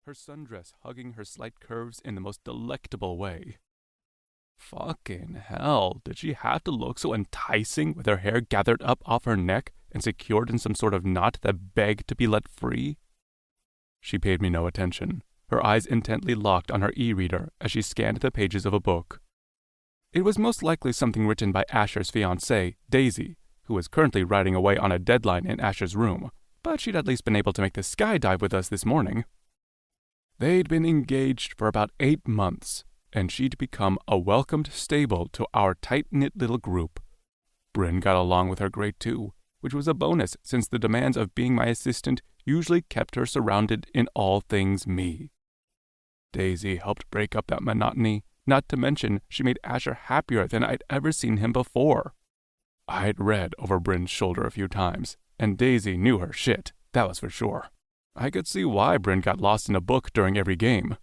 her sundress hugging her slight curves in the most delectable way. Fucking hell, did she have to look so enticing with her hair gathered up off her neck and secured in some sort of knot that begged to be let free? She paid me no attention, her eyes intently locked on her e-reader as she scanned the pages of a book. It was most likely something written by Asher's fiancée, Daisy, who was currently writing away on a deadline in Asher's room, but she'd at least been able to make the skydive with us this morning. They'd been engaged for about 8 months, and she'd become a welcomed stable to our tight-knit little group. Bryn got along with her great too, which was a bonus since the demands of being my assistant usually kept her surrounded in all things me. Daisy helped break up that monotony, not to mention she made Asher happier than I'd ever seen him before. I'd read over Bryn's shoulder a few times, and Daisy knew her shit, that was for sure. I could see why Bryn got lost in a book during every game,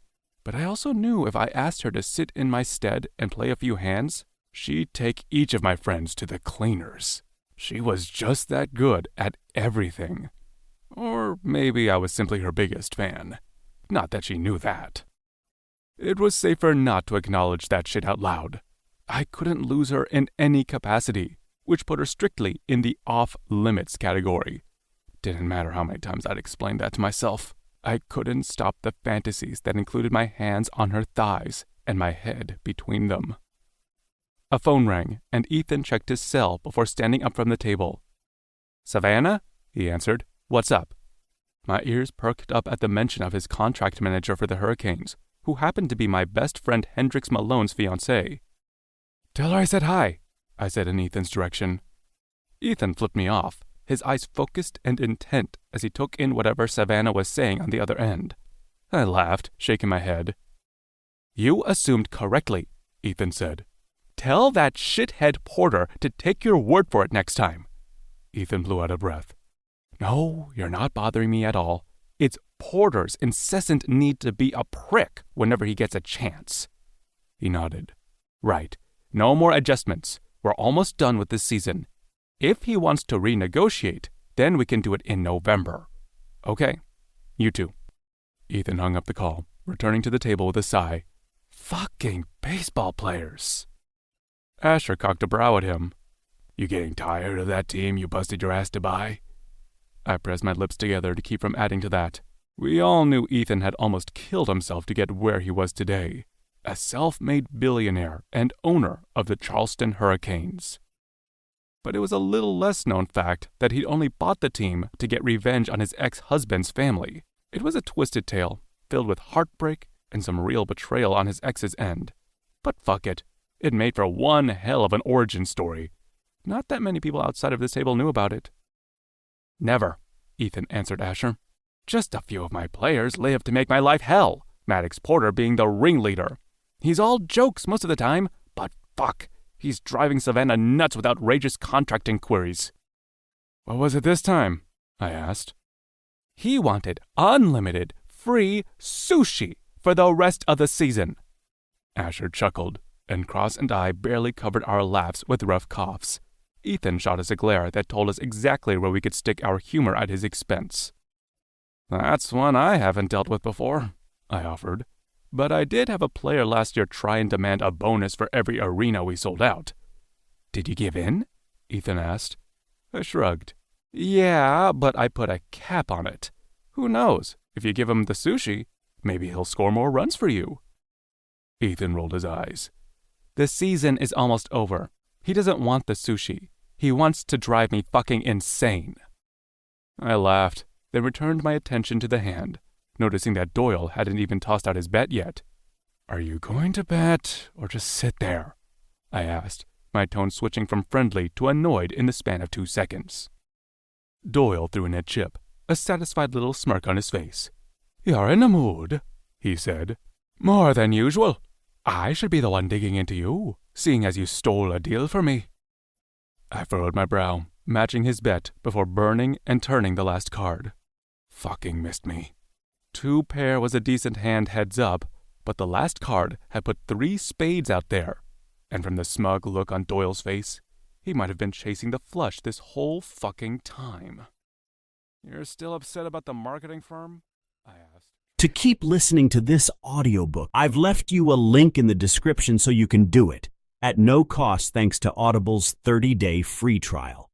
but I also knew if I asked her to sit in my stead and play a few hands, she'd take each of my friends to the cleaners. She was just that good at everything. Or maybe I was simply her biggest fan. Not that she knew that. It was safer not to acknowledge that shit out loud. I couldn't lose her in any capacity, which put her strictly in the off-limits category. Didn't matter how many times I'd explained that to myself. I couldn't stop the fantasies that included my hands on her thighs and my head between them. A phone rang, and Ethan checked his cell before standing up from the table. "Savannah?" he answered. "What's up?" My ears perked up at the mention of his contract manager for the Hurricanes, who happened to be my best friend Hendrix Malone's fiancée. "Tell her I said hi," I said in Ethan's direction. Ethan flipped me off, his eyes focused and intent as he took in whatever Savannah was saying on the other end. I laughed, shaking my head. "You assumed correctly," Ethan said. "Tell that shithead Porter to take your word for it next time." Ethan blew out a breath. "No, you're not bothering me at all. It's Porter's incessant need to be a prick whenever he gets a chance." He nodded. "Right. No more adjustments. We're almost done with this season. If he wants to renegotiate, then we can do it in November. Okay. You too." Ethan hung up the call, returning to the table with a sigh. Fucking baseball players. Asher cocked a brow at him. "You getting tired of that team you busted your ass to buy?" I pressed my lips together to keep from adding to that. We all knew Ethan had almost killed himself to get where he was today, a self-made billionaire and owner of the Charleston Hurricanes. But it was a little less known fact that he'd only bought the team to get revenge on his ex-husband's family. It was a twisted tale, filled with heartbreak and some real betrayal on his ex's end. But fuck it, it made for one hell of an origin story. Not that many people outside of this table knew about it. "Never," Ethan answered Asher. "Just a few of my players live to make my life hell, Maddox Porter being the ringleader. He's all jokes most of the time, but fuck, he's driving Savannah nuts with outrageous contract inquiries." "What was it this time?" I asked. "He wanted unlimited, free sushi for the rest of the season." Asher chuckled, and Cross and I barely covered our laughs with rough coughs. Ethan shot us a glare that told us exactly where we could stick our humor at his expense. "That's one I haven't dealt with before," I offered. "But I did have a player last year try and demand a bonus for every arena we sold out." "Did you give in?" Ethan asked. I shrugged. "Yeah, but I put a cap on it. Who knows? If you give him the sushi, maybe he'll score more runs for you." Ethan rolled his eyes. "The season is almost over. He doesn't want the sushi. He wants to drive me fucking insane." I laughed, then returned my attention to the hand, noticing that Doyle hadn't even tossed out his bet yet. "Are you going to bet, or just sit there?" I asked, my tone switching from friendly to annoyed in the span of 2 seconds. Doyle threw in a chip, a satisfied little smirk on his face. "You're in a mood," he said. "More than usual. I should be the one digging into you, seeing as you stole a deal for me." I furrowed my brow, matching his bet before burning and turning the last card. Fucking missed me. 2 pair was a decent hand heads up, but the last card had put 3 spades out there, and from the smug look on Doyle's face, he might have been chasing the flush this whole fucking time. "You're still upset about the marketing firm?" I asked. to keep listening to this audiobook. I've left you a link in the description so you can do it, at no cost thanks to Audible's 30-day free trial.